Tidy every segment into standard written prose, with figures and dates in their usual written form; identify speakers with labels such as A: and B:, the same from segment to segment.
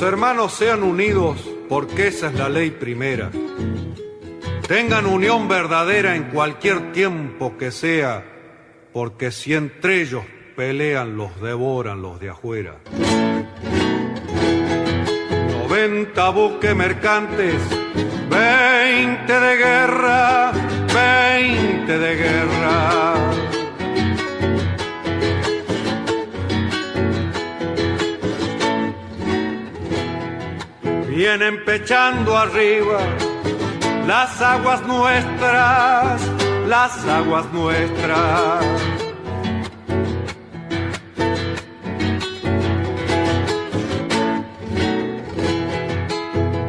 A: los hermanos sean unidos, porque esa es la ley primera. Tengan unión verdadera en cualquier tiempo que sea, porque si entre ellos pelean, los devoran los de afuera. 90 buques mercantes, 20 de guerra, 20 de guerra. Vienen pechando arriba las aguas nuestras, las aguas nuestras.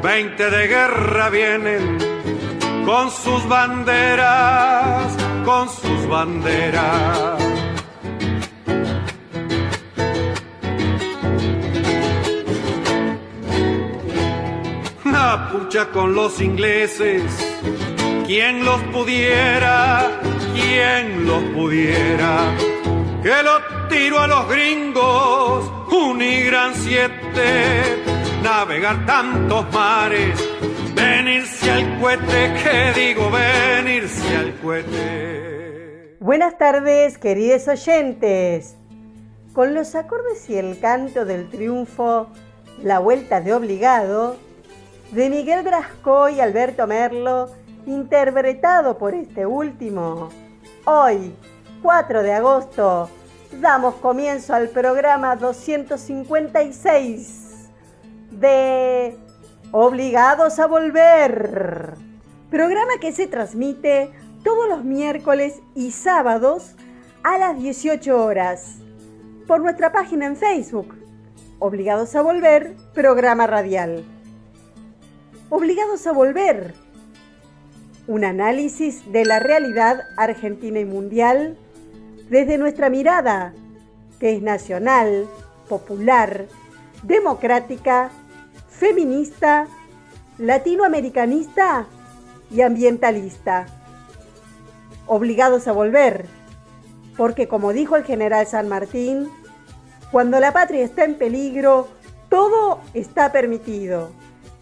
A: Veinte de guerra vienen con sus banderas, con sus banderas. Pucha con los ingleses, quien los pudiera, quien los pudiera, que lo tiro a los gringos, Unigran 7, navegar tantos mares, venirse al cohete, que digo venirse al cohete.
B: Buenas tardes, queridos oyentes. Con los acordes y el canto del triunfo, la vuelta de Obligado, de Miguel Brasco y Alberto Merlo, interpretado por este último. Hoy, 4 de agosto, damos comienzo al programa 256 de Obligados a Volver. Programa que se transmite todos los miércoles y sábados a las 18 horas por nuestra página en Facebook, Obligados a Volver, programa radial. Obligados a Volver, un análisis de la realidad argentina y mundial desde nuestra mirada, que es nacional, popular, democrática, feminista, latinoamericanista y ambientalista. Obligados a volver, porque como dijo el general San Martín, cuando la patria está en peligro, todo está permitido,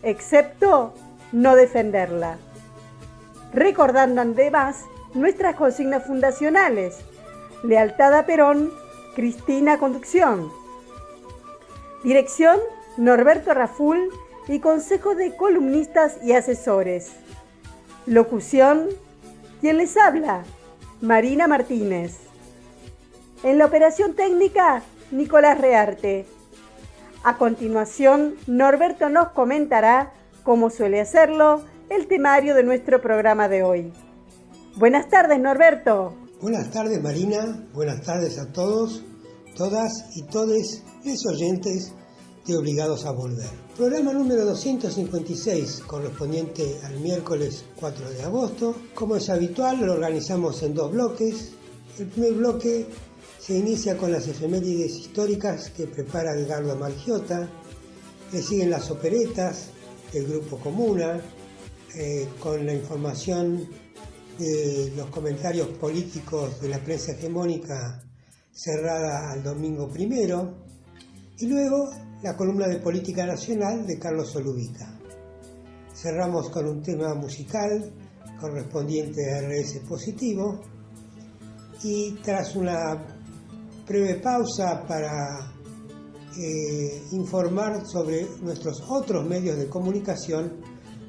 B: excepto no defenderla. Recordando además nuestras consignas fundacionales: lealtad a Perón, Cristina Conducción. Dirección: Norberto Raful y consejo de columnistas y asesores. Locución: quien les habla, Marina Martínez. En la operación técnica, Nicolás Rearte. A continuación, Norberto nos comentará, como suele hacerlo, el temario de nuestro programa de hoy. Buenas tardes, Norberto.
C: Buenas tardes, Marina. Buenas tardes a todos, todas y todes los oyentes de Obligados a Volver. Programa número 256, correspondiente al miércoles 4 de agosto. Como es habitual, lo organizamos en dos bloques. El primer bloque se inicia con las efemérides históricas que prepara Edgardo Malgiota. Le siguen las operetas del Grupo Comuna, con la información de los comentarios políticos de la prensa hegemónica cerrada al domingo primero, y luego la columna de política nacional de Carlos Solubica. Cerramos con un tema musical correspondiente a RS Positivo, y tras una breve pausa para informar sobre nuestros otros medios de comunicación,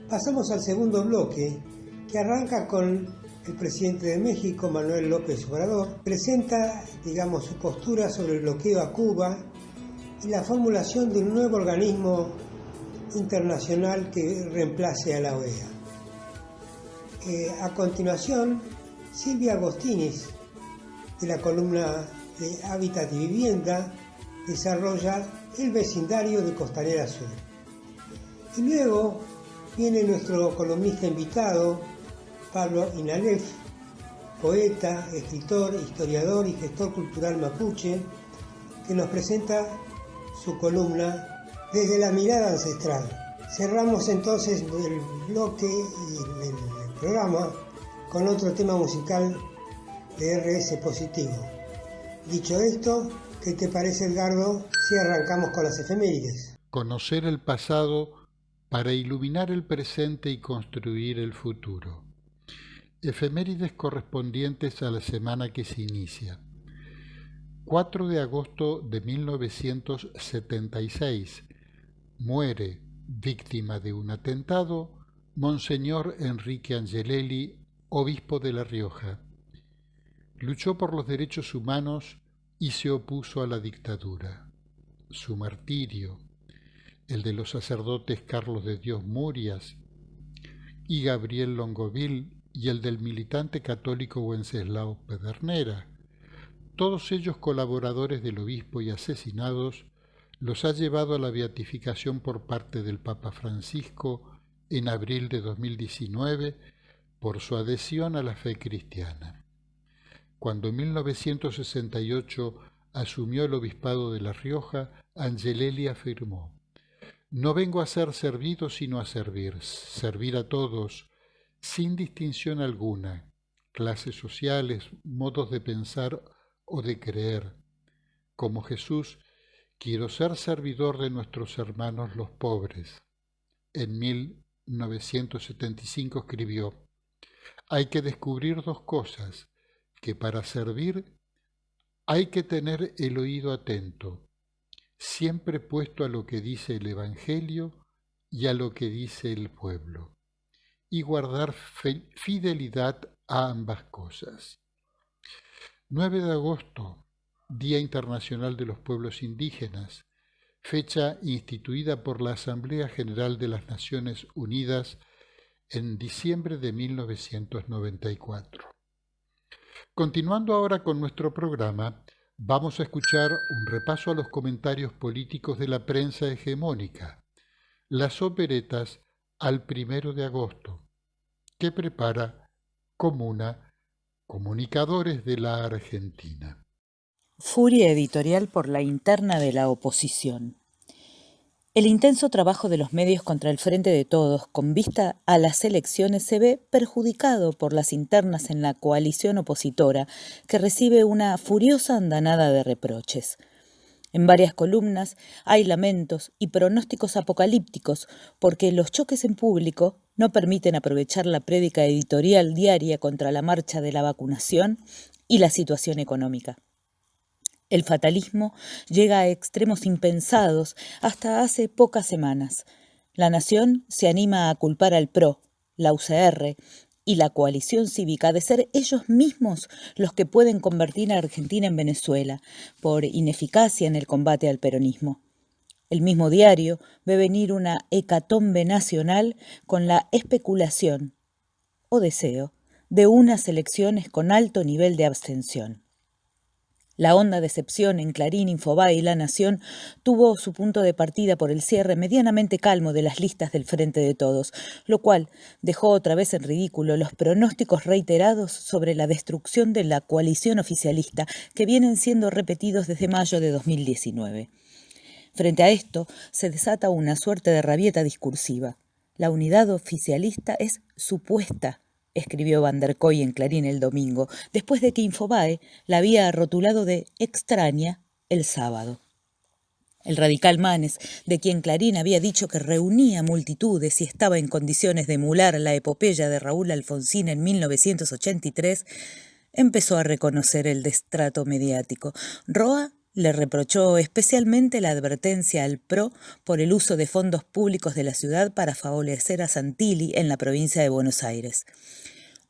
C: pasamos al segundo bloque, que arranca con el presidente de México, Manuel López Obrador. Presenta, su postura sobre el bloqueo a Cuba y la formulación de un nuevo organismo internacional que reemplace a la OEA. A continuación, Silvia Agostinis, de la columna de Hábitat y Vivienda, desarrolla el vecindario de Costanera Sur. Y luego viene nuestro columnista invitado, Pablo Inalef, poeta, escritor, historiador y gestor cultural mapuche, que nos presenta su columna Desde la mirada ancestral. Cerramos entonces el bloque y el programa con otro tema musical de RS Positivo. Dicho esto, ¿qué te parece, Edgardo, si arrancamos con las efemérides?
D: conocer el pasado para iluminar el presente y construir el futuro. Efemérides correspondientes a la semana que se inicia. 4 de agosto de 1976. Muere, víctima de un atentado, Monseñor Enrique Angelelli, obispo de La Rioja. Luchó por los derechos humanos y se opuso a la dictadura. Su martirio, el de los sacerdotes Carlos de Dios Murias y Gabriel Longoville, y el del militante católico Wenceslao Pedernera, todos ellos colaboradores del obispo y asesinados, los ha llevado a la beatificación por parte del Papa Francisco en abril de 2019 por su adhesión a la fe cristiana. Cuando en 1968 asumió el obispado de La Rioja, Angelelli afirmó: «No vengo a ser servido sino a servir a todos, sin distinción alguna, clases sociales, modos de pensar o de creer. Como Jesús, quiero ser servidor de nuestros hermanos los pobres». En 1975 escribió: «Hay que descubrir dos cosas, que para servir hay que tener el oído atento, siempre puesto a lo que dice el Evangelio y a lo que dice el pueblo, y guardar fidelidad a ambas cosas». 9 de agosto, Día Internacional de los Pueblos Indígenas, fecha instituida por la Asamblea General de las Naciones Unidas en diciembre de 1994. Continuando ahora con nuestro programa, vamos a escuchar un repaso a los comentarios políticos de la prensa hegemónica, las operetas al 1 de agosto, que prepara Comuna, Comunicadores de la Argentina.
E: Furia editorial por la interna de la oposición. El intenso trabajo de los medios contra el Frente de Todos con vista a las elecciones se ve perjudicado por las internas en la coalición opositora, que recibe una furiosa andanada de reproches. En varias columnas hay lamentos y pronósticos apocalípticos porque los choques en público no permiten aprovechar la prédica editorial diaria contra la marcha de la vacunación y la situación económica. El fatalismo llega a extremos impensados hasta hace pocas semanas. La Nación se anima a culpar al PRO, la UCR y la coalición cívica de ser ellos mismos los que pueden convertir a Argentina en Venezuela, por ineficacia en el combate al peronismo. El mismo diario ve venir una hecatombe nacional con la especulación o deseo de unas elecciones con alto nivel de abstención. La honda decepción en Clarín, Infobae y La Nación tuvo su punto de partida por el cierre medianamente calmo de las listas del Frente de Todos, lo cual dejó otra vez en ridículo los pronósticos reiterados sobre la destrucción de la coalición oficialista que vienen siendo repetidos desde mayo de 2019. Frente a esto, se desata una suerte de rabieta discursiva. La unidad oficialista es supuesta, escribió Van der Koy en Clarín el domingo, después de que Infobae la había rotulado de extraña el sábado. El radical Manes, de quien Clarín había dicho que reunía multitudes y estaba en condiciones de emular la epopeya de Raúl Alfonsín en 1983, empezó a reconocer el destrato mediático. Roa le reprochó especialmente la advertencia al PRO por el uso de fondos públicos de la ciudad para favorecer a Santilli en la provincia de Buenos Aires.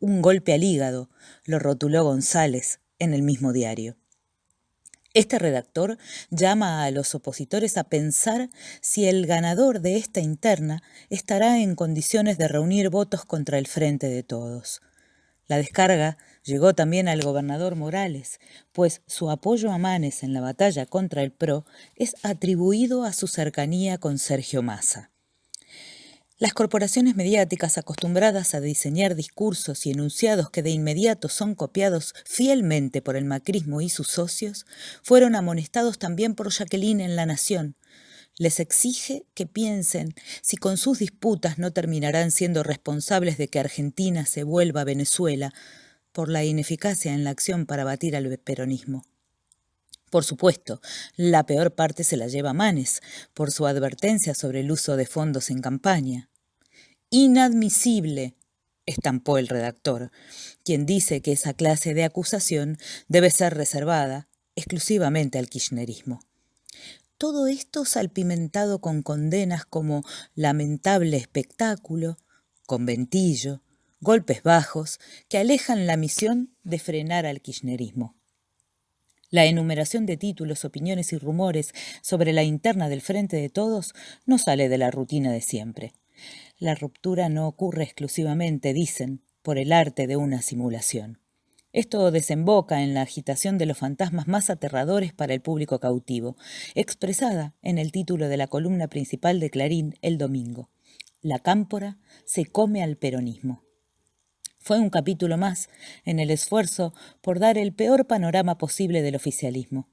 E: Un golpe al hígado, lo rotuló González en el mismo diario. Este redactor llama a los opositores a pensar si el ganador de esta interna estará en condiciones de reunir votos contra el Frente de Todos. La descarga llegó también al gobernador Morales, pues su apoyo a Manes en la batalla contra el PRO es atribuido a su cercanía con Sergio Massa. Las corporaciones mediáticas, acostumbradas a diseñar discursos y enunciados que de inmediato son copiados fielmente por el macrismo y sus socios, fueron amonestados también por Jacqueline en La Nación. Les exige que piensen si con sus disputas no terminarán siendo responsables de que Argentina se vuelva Venezuela por la ineficacia en la acción para batir al peronismo. Por supuesto, la peor parte se la lleva Manes, por su advertencia sobre el uso de fondos en campaña. Inadmisible, estampó el redactor, quien dice que esa clase de acusación debe ser reservada exclusivamente al kirchnerismo. Todo esto salpimentado con condenas como lamentable espectáculo, conventillo, golpes bajos, que alejan la misión de frenar al kirchnerismo. La enumeración de títulos, opiniones y rumores sobre la interna del Frente de Todos no sale de la rutina de siempre. La ruptura no ocurre exclusivamente, dicen, por el arte de una simulación. Esto desemboca en la agitación de los fantasmas más aterradores para el público cautivo, expresada en el título de la columna principal de Clarín el domingo. La cámpora se come al peronismo. Fue un capítulo más en el esfuerzo por dar el peor panorama posible del oficialismo.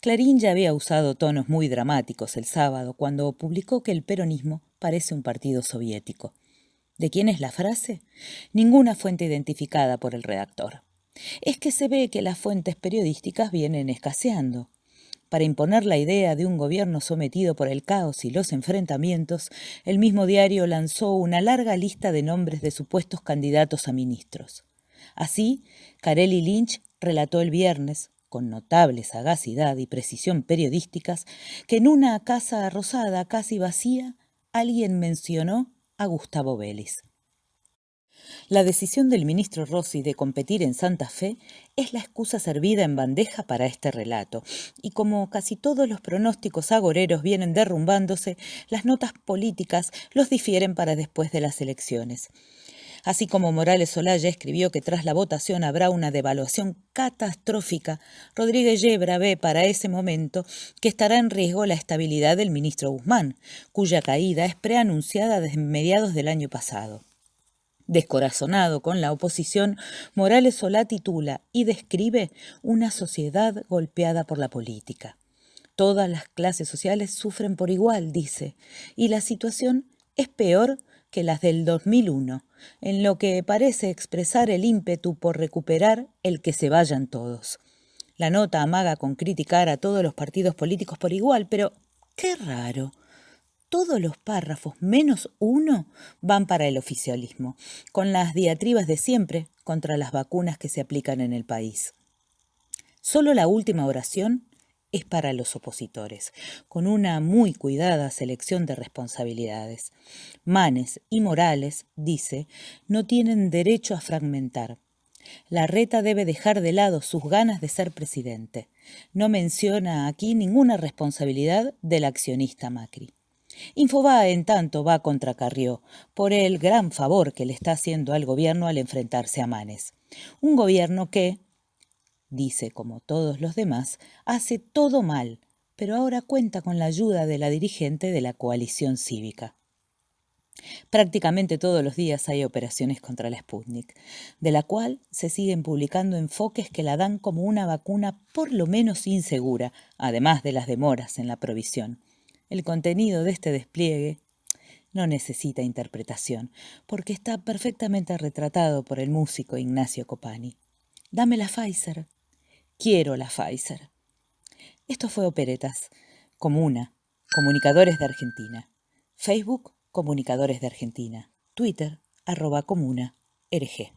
E: Clarín ya había usado tonos muy dramáticos el sábado cuando publicó que el peronismo parece un partido soviético. ¿De quién es la frase? Ninguna fuente identificada por el redactor. Es que se ve que las fuentes periodísticas vienen escaseando. Para imponer la idea de un gobierno sometido por el caos y los enfrentamientos, el mismo diario lanzó una larga lista de nombres de supuestos candidatos a ministros. Así, Carelli Lynch relató el viernes, con notable sagacidad y precisión periodísticas, que en una casa rosada casi vacía alguien mencionó a Gustavo Vélez. La decisión del ministro Rossi de competir en Santa Fe es la excusa servida en bandeja para este relato, y como casi todos los pronósticos agoreros vienen derrumbándose, las notas políticas los difieren para después de las elecciones. Así como Morales Solá ya escribió que tras la votación habrá una devaluación catastrófica, Rodríguez Yebra ve para ese momento que estará en riesgo la estabilidad del ministro Guzmán, cuya caída es preanunciada desde mediados del año pasado. Descorazonado con la oposición, Morales Solá titula y describe una sociedad golpeada por la política. Todas las clases sociales sufren por igual, dice, y la situación es peor que las del 2001, en lo que parece expresar el ímpetu por recuperar el que se vayan todos. La nota amaga con criticar a todos los partidos políticos por igual, pero qué raro. Todos los párrafos, menos uno, van para el oficialismo, con las diatribas de siempre contra las vacunas que se aplican en el país. Solo la última oración es para los opositores, con una muy cuidada selección de responsabilidades. Manes y Morales, dice, no tienen derecho a fragmentar. Larreta debe dejar de lado sus ganas de ser presidente. No menciona aquí ninguna responsabilidad del accionista Macri. Infobae, en tanto, va contra Carrió por el gran favor que le está haciendo al gobierno al enfrentarse a Manes. Un gobierno que, dice como todos los demás, hace todo mal, pero ahora cuenta con la ayuda de la dirigente de la coalición cívica. Prácticamente todos los días hay operaciones contra la Sputnik, de la cual se siguen publicando enfoques que la dan como una vacuna por lo menos insegura, además de las demoras en la provisión. El contenido de este despliegue no necesita interpretación, porque está perfectamente retratado por el músico Ignacio Copani. Dame la Pfizer. Quiero la Pfizer. Esto fue Operetas. Comuna, Comunicadores de Argentina. Facebook, Comunicadores de Argentina. Twitter, @comuna_rg.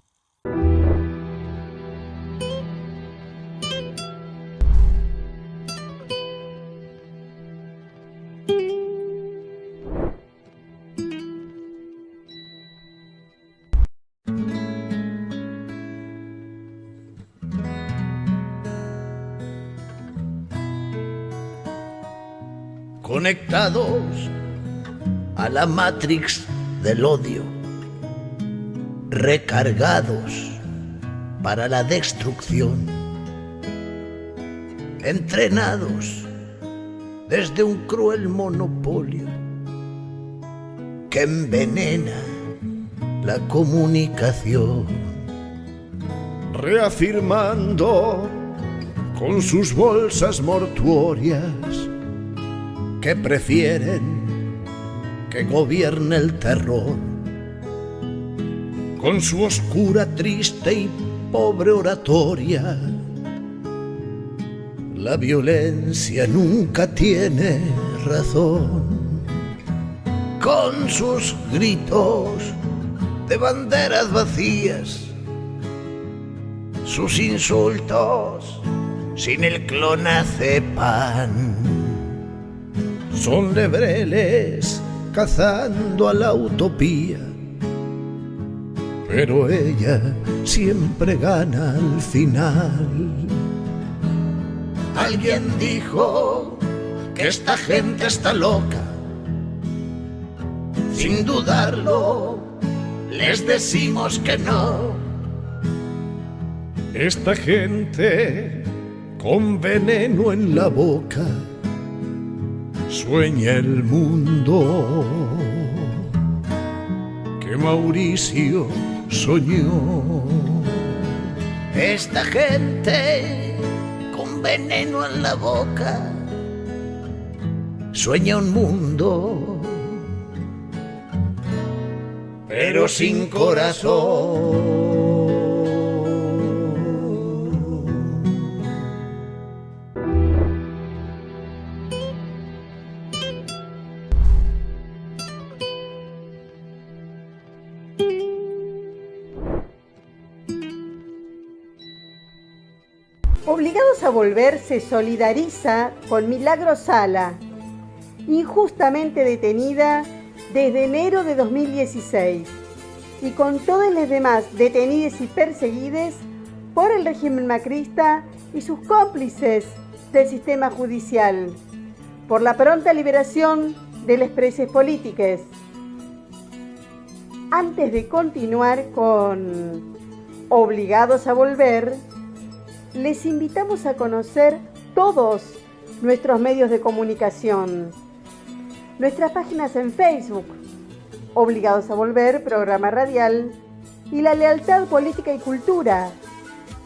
F: Conectados a la Matrix del odio, recargados para la destrucción, entrenados desde un cruel monopolio que envenena la comunicación, reafirmando con sus bolsas mortuorias que prefieren que gobierne el terror, con su oscura, triste y pobre oratoria, La violencia nunca tiene razón. Con sus gritos de banderas vacías, sus insultos sin el clonazepam, son lebreles cazando a la utopía, pero ella siempre gana al final. Alguien dijo que esta gente está loca. Sin dudarlo, les decimos que no. Esta gente con veneno en la boca sueña el mundo que Mauricio soñó. Esta gente con veneno en la boca sueña un mundo pero sin corazón.
B: Obligados a Volver se solidariza con Milagros Sala, injustamente detenida desde enero de 2016, y con todas las demás detenidas y perseguidas por el régimen macrista y sus cómplices del sistema judicial, por la pronta liberación de los presos políticos. Antes de continuar con Obligados a Volver, les invitamos a conocer todos nuestros medios de comunicación. Nuestras páginas en Facebook, Obligados a Volver, programa radial, y La Lealtad Política y Cultura,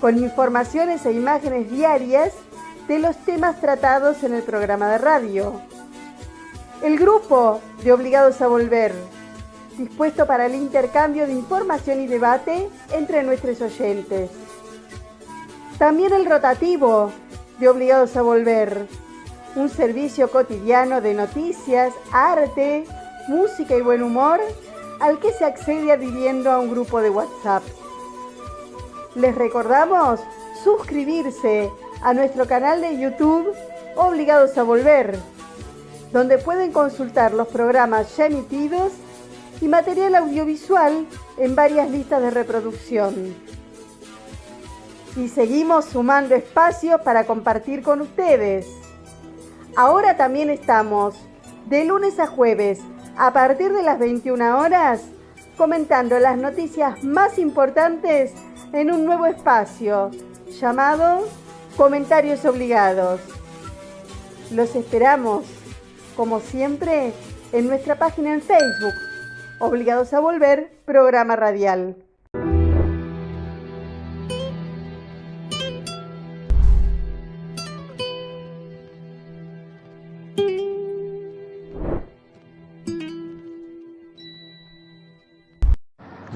B: con informaciones e imágenes diarias de los temas tratados en el programa de radio. El grupo de Obligados a Volver, dispuesto para el intercambio de información y debate entre nuestros oyentes. También el rotativo de Obligados a Volver, un servicio cotidiano de noticias, arte, música y buen humor al que se accede adhiriendo a un grupo de WhatsApp. Les recordamos suscribirse a nuestro canal de YouTube Obligados a Volver, donde pueden consultar los programas ya emitidos y material audiovisual en varias listas de reproducción. Y seguimos sumando espacios para compartir con ustedes. Ahora también estamos de lunes a jueves a partir de las 21 horas comentando las noticias más importantes en un nuevo espacio llamado Comentarios Obligados. Los esperamos, como siempre, en nuestra página en Facebook, Obligados a Volver, programa radial.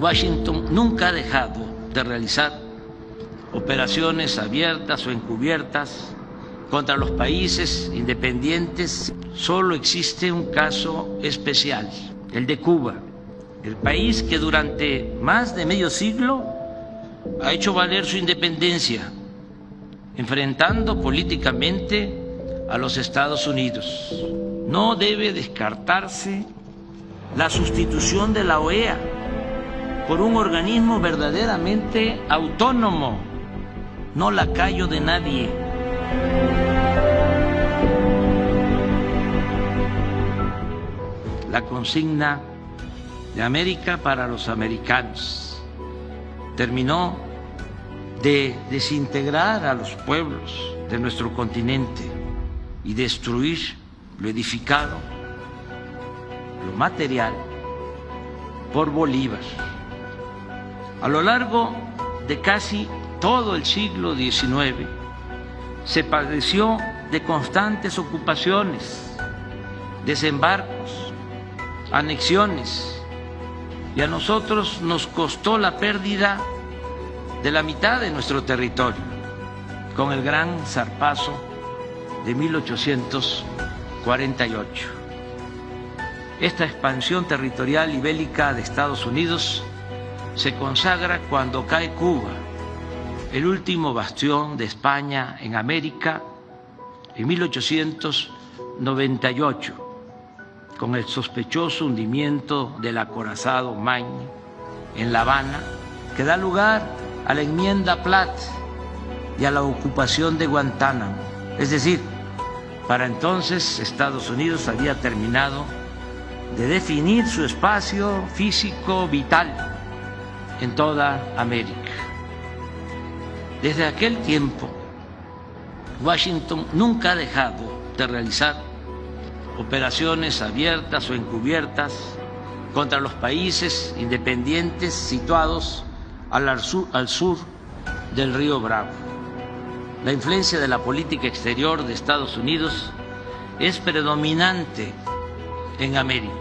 G: Washington nunca ha dejado de realizar operaciones abiertas o encubiertas contra los países independientes. Solo existe un caso especial, el de Cuba, el país que durante más de medio siglo ha hecho valer su independencia, enfrentando políticamente a los Estados Unidos. No debe descartarse la sustitución de la OEA por un organismo verdaderamente autónomo, no lacayo de nadie. La consigna de América para los americanos terminó de desintegrar a los pueblos de nuestro continente y destruir lo edificado, lo material, por Bolívar. A lo largo de casi todo el siglo XIX se padeció de constantes ocupaciones, desembarcos, anexiones, y a nosotros nos costó la pérdida de la mitad de nuestro territorio, con el gran zarpazo de 1848. Esta expansión territorial y bélica de Estados Unidos se consagra cuando cae Cuba, el último bastión de España en América, en 1898, con el sospechoso hundimiento del acorazado Maine en La Habana, que da lugar a la enmienda Platt y a la ocupación de Guantánamo. Es decir, para entonces Estados Unidos había terminado de definir su espacio físico vital en toda América. Desde aquel tiempo, Washington nunca ha dejado de realizar operaciones abiertas o encubiertas contra los países independientes situados al sur del río Bravo. La influencia de la política exterior de Estados Unidos es predominante en América.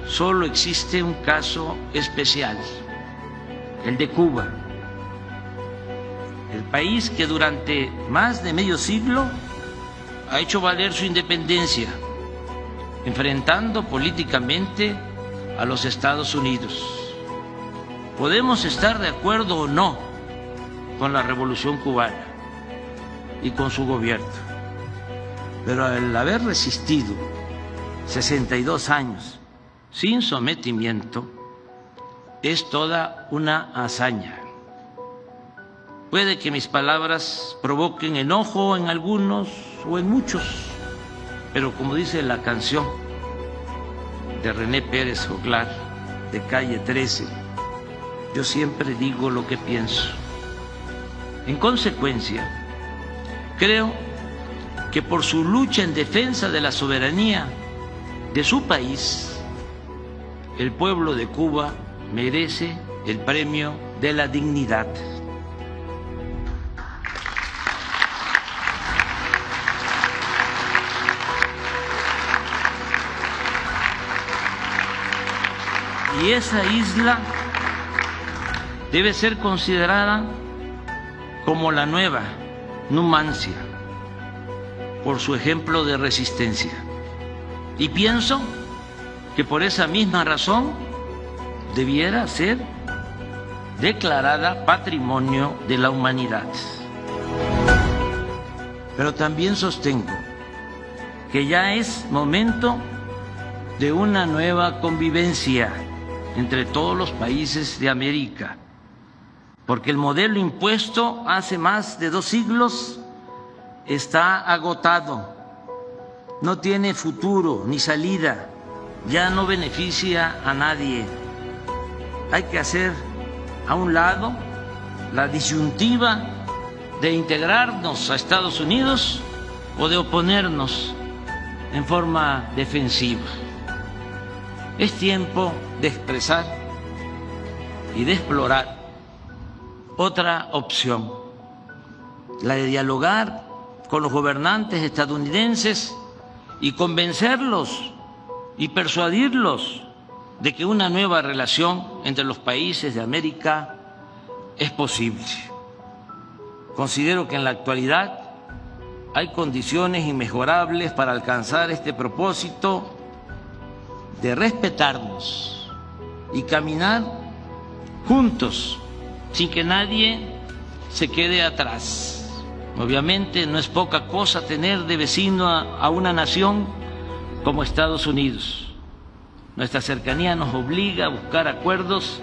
G: Solo existe un caso especial, el de Cuba, el país que durante más de medio siglo ha hecho valer su independencia, enfrentando políticamente a los Estados Unidos. Podemos estar de acuerdo o no con la Revolución Cubana y con su gobierno, pero al haber resistido 62 años sin sometimiento, es toda una hazaña. Puede que mis palabras provoquen enojo en algunos o en muchos, pero como dice la canción de René Pérez Joglar, de Calle 13, yo siempre digo lo que pienso. En consecuencia, creo que por su lucha en defensa de la soberanía de su país, el pueblo de Cuba merece el premio de la dignidad. Y esa isla debe ser considerada como la nueva Numancia, por su ejemplo de resistencia. Y pienso que por esa misma razón debiera ser declarada Patrimonio de la Humanidad. Pero también sostengo que ya es momento de una nueva convivencia entre todos los países de América, porque el modelo impuesto hace más de 2 siglos está agotado, no tiene futuro ni salida, ya no beneficia a nadie. Hay que hacer a un lado la disyuntiva de integrarnos a Estados Unidos o de oponernos en forma defensiva. Es tiempo de expresar y de explorar otra opción, la de dialogar con los gobernantes estadounidenses y convencerlos y persuadirlos de que una nueva relación entre los países de América es posible. Considero que en la actualidad hay condiciones inmejorables para alcanzar este propósito de respetarnos y caminar juntos sin que nadie se quede atrás. Obviamente no es poca cosa tener de vecino a una nación como Estados Unidos. Nuestra cercanía nos obliga a buscar acuerdos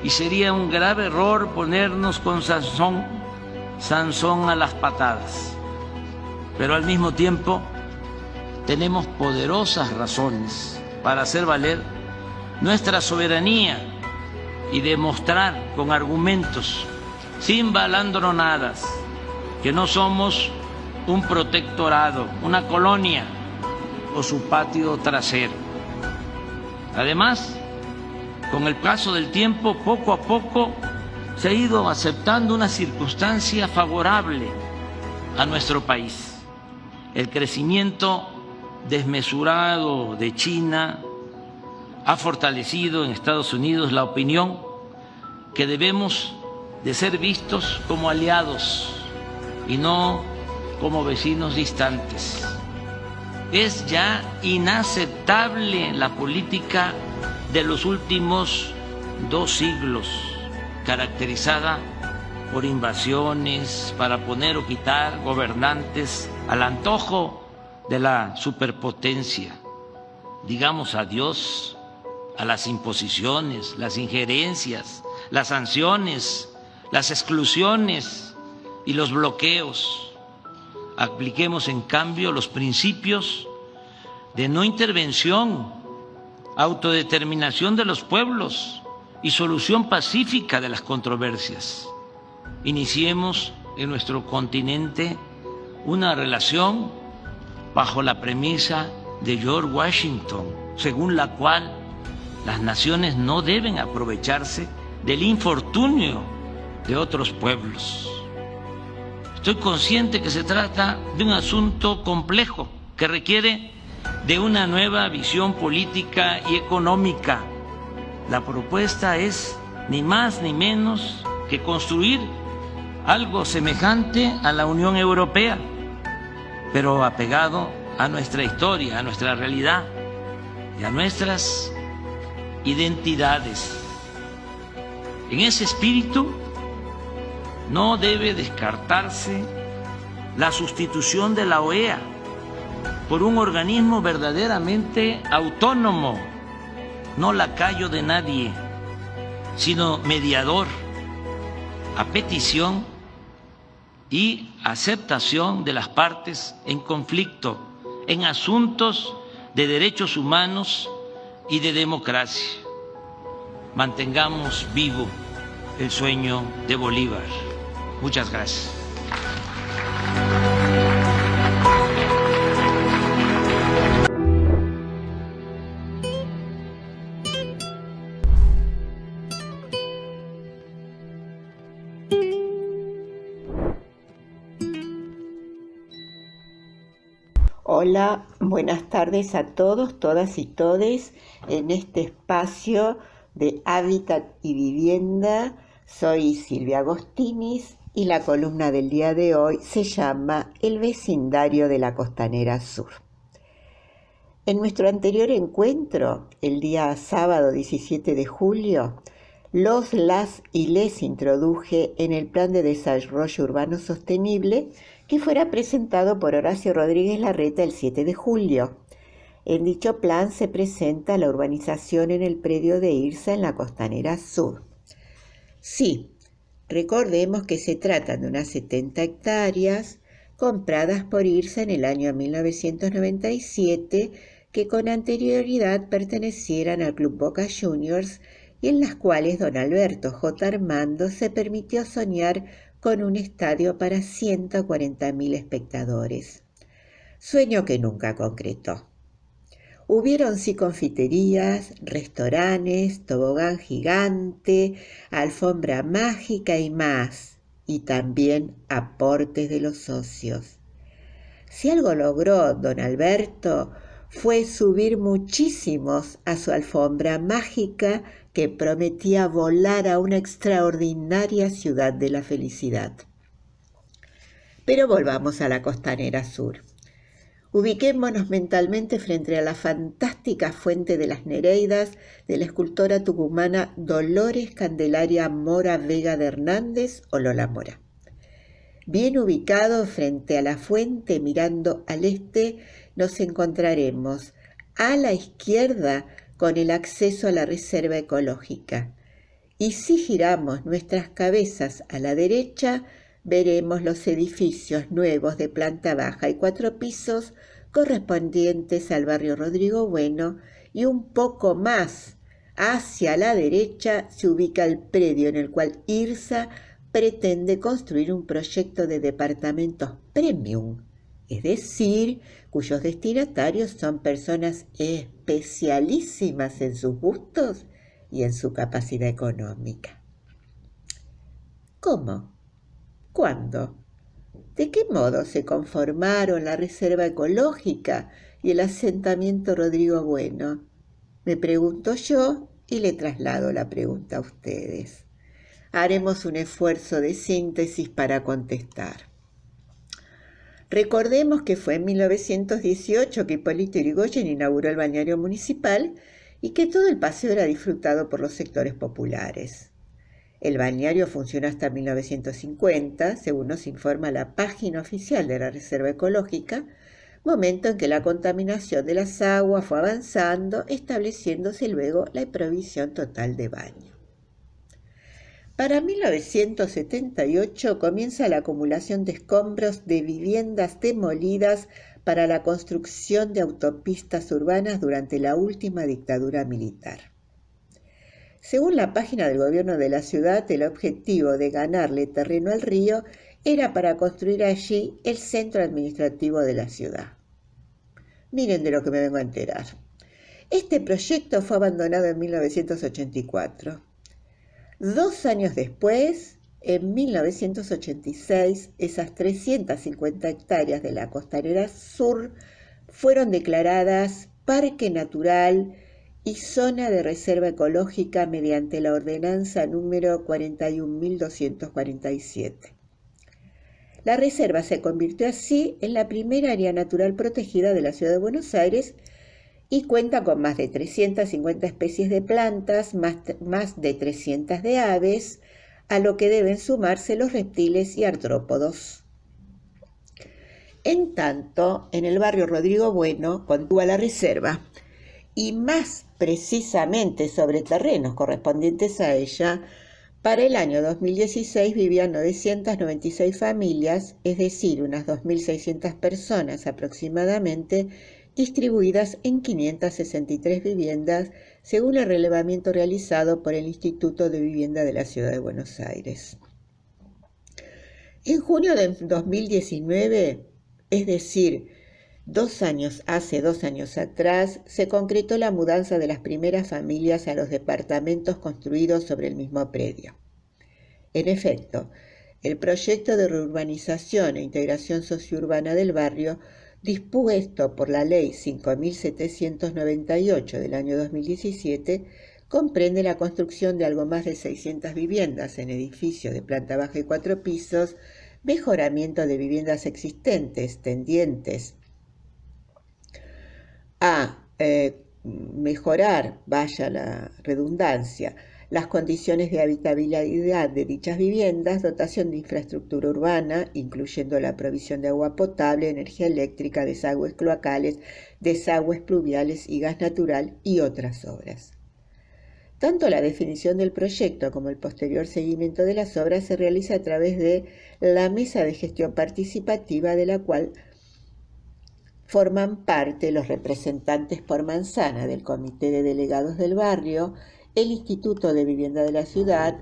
G: y sería un grave error ponernos con Sansón a las patadas. Pero al mismo tiempo tenemos poderosas razones para hacer valer nuestra soberanía y demostrar con argumentos, sin balandronadas, que no somos un protectorado, una colonia o su patio trasero. Además, con el paso del tiempo, poco a poco se ha ido aceptando una circunstancia favorable a nuestro país. El crecimiento desmesurado de China ha fortalecido en Estados Unidos la opinión que debemos de ser vistos como aliados y no como vecinos distantes. Es ya inaceptable la política de los últimos 2 siglos, caracterizada por invasiones para poner o quitar gobernantes al antojo de la superpotencia. Digamos adiós a las imposiciones, las injerencias, las sanciones, las exclusiones y los bloqueos. Apliquemos en cambio los principios de no intervención, autodeterminación de los pueblos y solución pacífica de las controversias. Iniciemos en nuestro continente una relación bajo la premisa de George Washington, según la cual las naciones no deben aprovecharse del infortunio de otros pueblos. Estoy consciente que se trata de un asunto complejo que requiere de una nueva visión política y económica. La propuesta es ni más ni menos que construir algo semejante a la Unión Europea, pero apegado a nuestra historia, a nuestra realidad y a nuestras identidades. En ese espíritu no debe descartarse la sustitución de la OEA por un organismo verdaderamente autónomo, no lacayo de nadie, sino mediador, a petición y aceptación de las partes en conflicto en asuntos de derechos humanos y de democracia. Mantengamos vivo el sueño de Bolívar. Muchas gracias.
H: Hola, buenas tardes a todos, todas y todes en este espacio de Hábitat y Vivienda. Soy Silvia Agostinis y la columna del día de hoy se llama El vecindario de la Costanera Sur. En nuestro anterior encuentro, el día sábado 17 de julio, las y les introduje en el Plan de Desarrollo Urbano Sostenible que fuera presentado por Horacio Rodríguez Larreta el 7 de julio. En dicho plan se presenta la urbanización en el predio de IRSA en la Costanera Sur. Sí, recordemos que se trata de unas 70 hectáreas compradas por IRSA en el año 1997 que con anterioridad pertenecieran al Club Boca Juniors y en las cuales don Alberto J. Armando se permitió soñar con un estadio para 140.000 espectadores. Sueño que nunca concretó. Hubieron sí confiterías, restaurantes, tobogán gigante, alfombra mágica y más, y también aportes de los socios. Si algo logró don Alberto fue subir muchísimos a su alfombra mágica que prometía volar a una extraordinaria ciudad de la felicidad. Pero volvamos a la Costanera Sur. Ubiquémonos mentalmente frente a la fantástica fuente de las Nereidas de la escultora tucumana Dolores Candelaria Mora Vega de Hernández o Lola Mora. Bien ubicado frente a la fuente mirando al este, nos encontraremos a la izquierda con el acceso a la reserva ecológica. Y si giramos nuestras cabezas a la derecha, veremos los edificios nuevos de planta baja y 4 pisos correspondientes al barrio Rodrigo Bueno, y un poco más hacia la derecha se ubica el predio en el cual IRSA pretende construir un proyecto de departamentos premium, es decir, cuyos destinatarios son personas especialísimas en sus gustos y en su capacidad económica. ¿Cómo? ¿Cuándo? ¿De qué modo se conformaron la reserva ecológica y el asentamiento Rodrigo Bueno? Me pregunto yo y le traslado la pregunta a ustedes. Haremos un esfuerzo de síntesis para contestar. Recordemos que fue en 1918 que Hipólito Yrigoyen inauguró el balneario municipal y que todo el paseo era disfrutado por los sectores populares. El balneario funcionó hasta 1950, según nos informa la página oficial de la Reserva Ecológica, momento en que la contaminación de las aguas fue avanzando, estableciéndose luego la prohibición total de baño. Para 1978 comienza la acumulación de escombros de viviendas demolidas para la construcción de autopistas urbanas durante la última dictadura militar. Según la página del gobierno de la ciudad, el objetivo de ganarle terreno al río era para construir allí el centro administrativo de la ciudad. Miren de lo que me vengo a enterar. Este proyecto fue abandonado en 1984. 2 años después, en 1986, esas 350 hectáreas de la Costanera Sur fueron declaradas Parque Natural y Zona de Reserva Ecológica mediante la ordenanza número 41.247. La reserva se convirtió así en la primera área natural protegida de la ciudad de Buenos Aires y cuenta con más de 350 especies de plantas, más de 300 de aves, a lo que deben sumarse los reptiles y artrópodos. En tanto, en el barrio Rodrigo Bueno contúa la reserva, y más precisamente sobre terrenos correspondientes a ella, para el año 2016 vivían 996 familias, es decir, unas 2.600 personas aproximadamente, distribuidas en 563 viviendas, según el relevamiento realizado por el Instituto de Vivienda de la Ciudad de Buenos Aires. En junio de 2019, es decir, hace 2 años atrás, se concretó la mudanza de las primeras familias a los departamentos construidos sobre el mismo predio. En efecto, el proyecto de reurbanización e integración sociourbana del barrio, dispuesto por la Ley 5.798 del año 2017, comprende la construcción de algo más de 600 viviendas en edificios de planta baja y 4 pisos, mejoramiento de viviendas existentes tendientes a mejorar, vaya la redundancia, las condiciones de habitabilidad de dichas viviendas, dotación de infraestructura urbana, incluyendo la provisión de agua potable, energía eléctrica, desagües cloacales, desagües pluviales y gas natural y otras obras. Tanto la definición del proyecto como el posterior seguimiento de las obras se realiza a través de la Mesa de Gestión Participativa, de la cual forman parte los representantes por manzana del Comité de Delegados del Barrio, el Instituto de Vivienda de la Ciudad,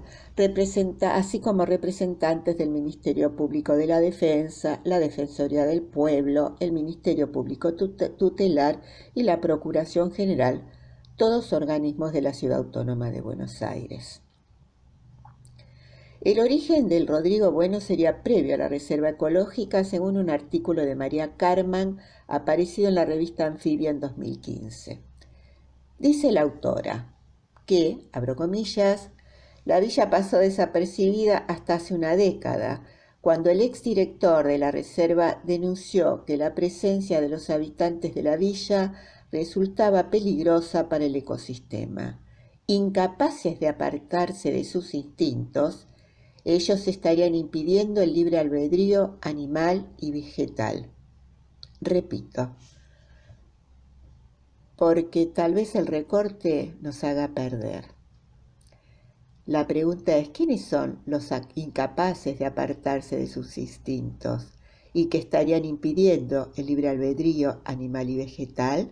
H: así como representantes del Ministerio Público de la Defensa, la Defensoría del Pueblo, el Ministerio Público Tutelar y la Procuración General, todos organismos de la Ciudad Autónoma de Buenos Aires. El origen del Rodrigo Bueno sería previo a la reserva ecológica, según un artículo de María Carman, aparecido en la revista Anfibia en 2015. Dice la autora que, abro comillas, la villa pasó desapercibida hasta hace una década, cuando el exdirector de la reserva denunció que la presencia de los habitantes de la villa resultaba peligrosa para el ecosistema. Incapaces de apartarse de sus instintos, ellos estarían impidiendo el libre albedrío animal y vegetal. Repito, porque tal vez el recorte nos haga perder. La pregunta es, ¿quiénes son los incapaces de apartarse de sus instintos y que estarían impidiendo el libre albedrío animal y vegetal?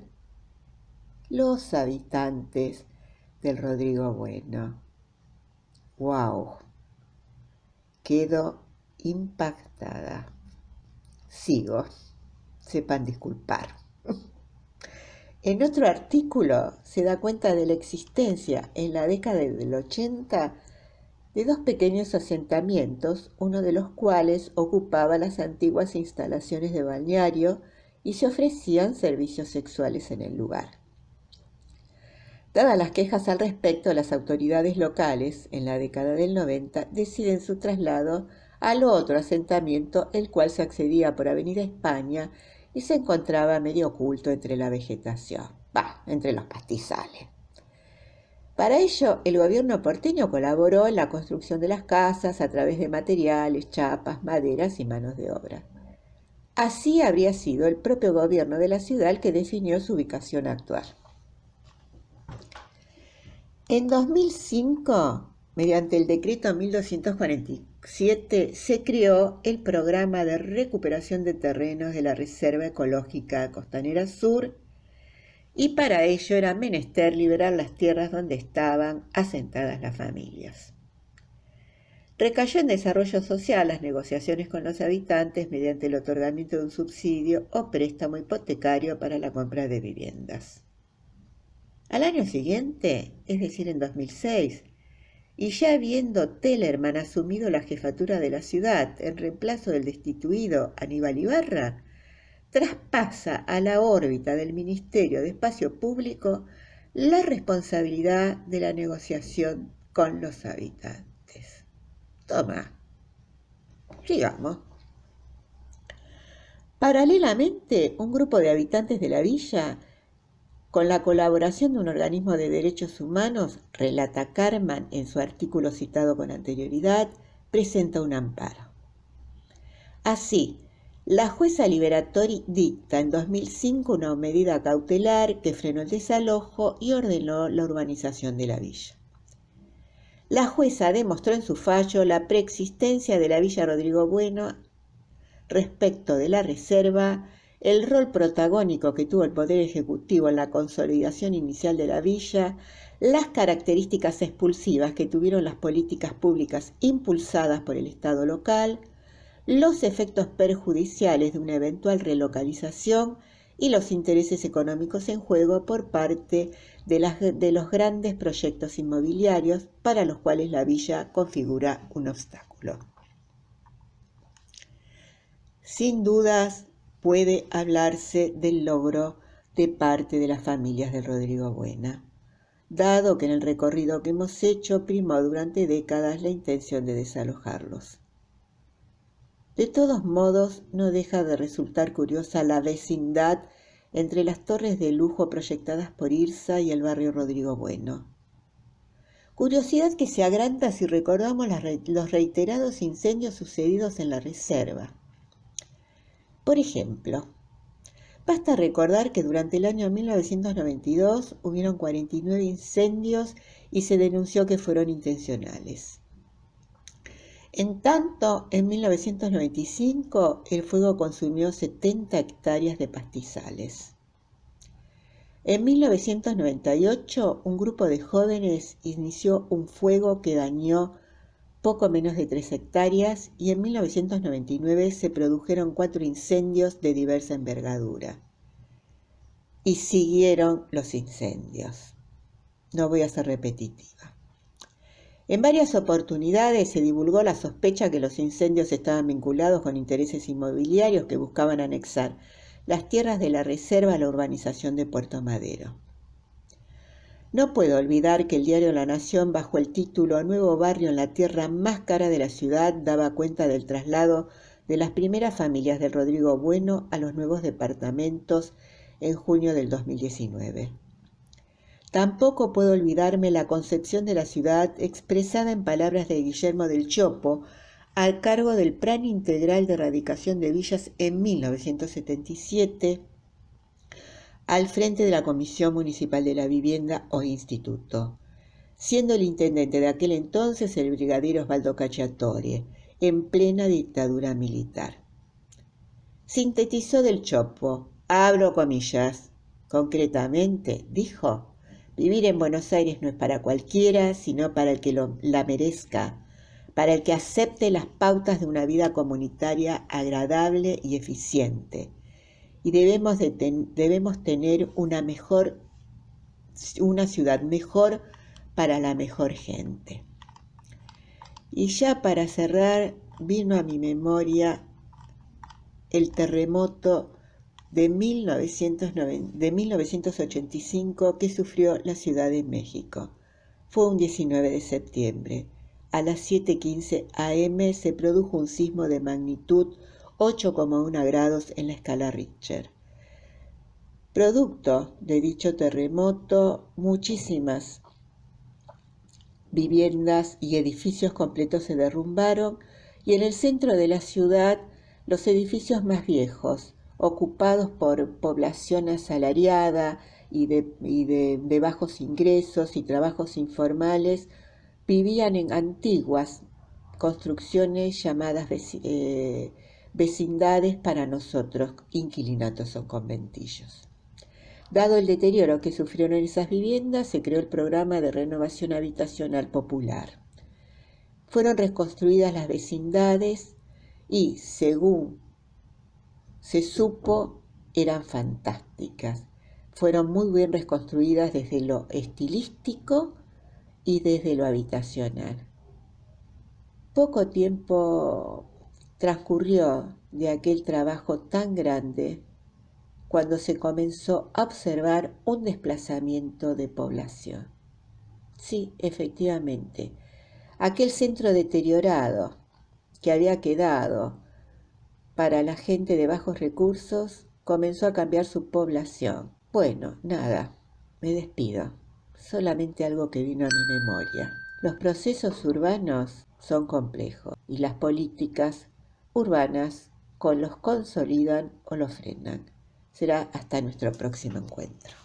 H: Los habitantes del Rodrigo Bueno. ¡Wow! Quedo impactada. Sigo. Sepan disculpar. En otro artículo se da cuenta de la existencia en la década del 80 de 2 pequeños asentamientos, uno de los cuales ocupaba las antiguas instalaciones de balneario y se ofrecían servicios sexuales en el lugar. Dadas las quejas al respecto, las autoridades locales, en la década del 90, deciden su traslado al otro asentamiento, el cual se accedía por Avenida España y se encontraba medio oculto entre la vegetación, entre los pastizales. Para ello, el gobierno porteño colaboró en la construcción de las casas a través de materiales, chapas, maderas y manos de obra. Así habría sido el propio gobierno de la ciudad el que definió su ubicación actual. En 2005, mediante el decreto 1247, se creó el programa de recuperación de terrenos de la Reserva Ecológica Costanera Sur, y para ello era menester liberar las tierras donde estaban asentadas las familias. Recayó en desarrollo social las negociaciones con los habitantes mediante el otorgamiento de un subsidio o préstamo hipotecario para la compra de viviendas. Al año siguiente, es decir, en 2006, y ya habiendo Tellerman asumido la jefatura de la ciudad en reemplazo del destituido Aníbal Ibarra, traspasa a la órbita del Ministerio de Espacio Público la responsabilidad de la negociación con los habitantes. Toma, sigamos. Paralelamente, un grupo de habitantes de la villa, con la colaboración de un organismo de derechos humanos, relata Carman en su artículo citado con anterioridad, presenta un amparo. Así, la jueza Liberatori dicta en 2005 una medida cautelar que frenó el desalojo y ordenó la urbanización de la villa. La jueza demostró en su fallo la preexistencia de la Villa Rodrigo Bueno respecto de la reserva, el rol protagónico que tuvo el Poder Ejecutivo en la consolidación inicial de la villa, las características expulsivas que tuvieron las políticas públicas impulsadas por el Estado local, los efectos perjudiciales de una eventual relocalización y los intereses económicos en juego por parte de los grandes proyectos inmobiliarios para los cuales la villa configura un obstáculo. Sin dudas, puede hablarse del logro de parte de las familias de Rodrigo Buena, dado que en el recorrido que hemos hecho primó durante décadas la intención de desalojarlos. De todos modos, no deja de resultar curiosa la vecindad entre las torres de lujo proyectadas por IRSA y el barrio Rodrigo Bueno. Curiosidad que se agranda si recordamos los reiterados incendios sucedidos en la reserva. Por ejemplo, basta recordar que durante el año 1992 hubieron 49 incendios y se denunció que fueron intencionales. En tanto, en 1995 el fuego consumió 70 hectáreas de pastizales. En 1998 un grupo de jóvenes inició un fuego que dañó poco menos de 3 hectáreas y en 1999 se produjeron 4 incendios de diversa envergadura. Y siguieron los incendios. No voy a ser repetitiva. En varias oportunidades se divulgó la sospecha que los incendios estaban vinculados con intereses inmobiliarios que buscaban anexar las tierras de la reserva a la urbanización de Puerto Madero. No puedo olvidar que el diario La Nación, bajo el título Nuevo barrio en la tierra más cara de la ciudad, daba cuenta del traslado de las primeras familias del Rodrigo Bueno a los nuevos departamentos en junio del 2019. Tampoco puedo olvidarme la concepción de la ciudad expresada en palabras de Guillermo del Chopo, al cargo del Plan Integral de Erradicación de Villas en 1977, al frente de la Comisión Municipal de la Vivienda o Instituto, siendo el intendente de aquel entonces el brigadier Osvaldo Cacciatore, en plena dictadura militar. Sintetizó del Chopo, abro comillas, concretamente, dijo: vivir en Buenos Aires no es para cualquiera, sino para el que la merezca, para el que acepte las pautas de una vida comunitaria agradable y eficiente. Y debemos tener una ciudad mejor para la mejor gente. Y ya para cerrar, vino a mi memoria el terremoto de 1985 que sufrió la Ciudad de México. Fue un 19 de septiembre. a las 7:15 am se produjo un sismo de magnitud 8,1 grados en la escala Richter. Producto de dicho terremoto, muchísimas viviendas y edificios completos se derrumbaron y en el centro de la ciudad los edificios más viejos, ocupados por población asalariada y de bajos ingresos y trabajos informales, vivían en antiguas construcciones llamadas vecindades para nosotros, inquilinatos o conventillos. Dado el deterioro que sufrieron esas viviendas, se creó el programa de renovación habitacional popular. Fueron reconstruidas las vecindades y, según se supo, eran fantásticas. Fueron muy bien reconstruidas desde lo estilístico y desde lo habitacional. Poco tiempo transcurrió de aquel trabajo tan grande cuando se comenzó a observar un desplazamiento de población. Sí, efectivamente, aquel centro deteriorado que había quedado para la gente de bajos recursos comenzó a cambiar su población. Bueno, nada, me despido. Solamente algo que vino a mi memoria. Los procesos urbanos son complejos y las políticas urbanas los consolidan o los frenan. Será hasta nuestro próximo encuentro.